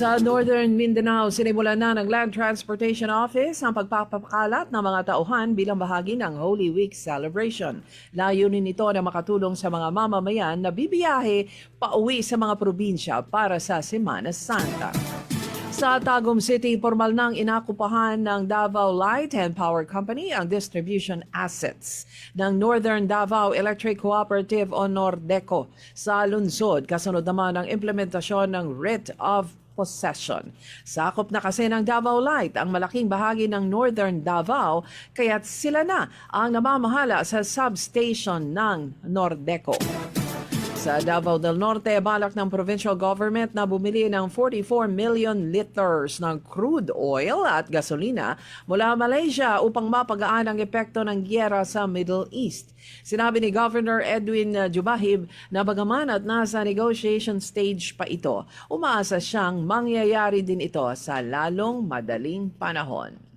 Sa Northern Mindanao, sinimulan na ng Land Transportation Office ang pagpapakalat ng mga tauhan bilang bahagi ng Holy Week celebration. Layunin nito na makatulong sa mga mamamayan na bibiyahe pauwi sa mga probinsya para sa Semana Santa. Sa Tagum City, formal nang inakupahan ng Davao Light and Power Company ang distribution assets ng Northern Davao Electric Cooperative o Nordeco sa lungsod. Kasunod naman ang implementasyon ng writ of possession. Sakop na kasi ng Davao Light ang malaking bahagi ng Northern Davao, kaya't sila na ang namamahala sa substation ng Nordeco. Sa Davao del Norte, balak ng provincial government na bumili ng 44 million liters ng crude oil at gasolina mula Malaysia upang mapagaan ang epekto ng giyera sa Middle East. Sinabi ni Governor Edwin Jubahib na bagaman at nasa negotiation stage pa ito, umaasa siyang mangyayari din ito sa lalong madaling panahon.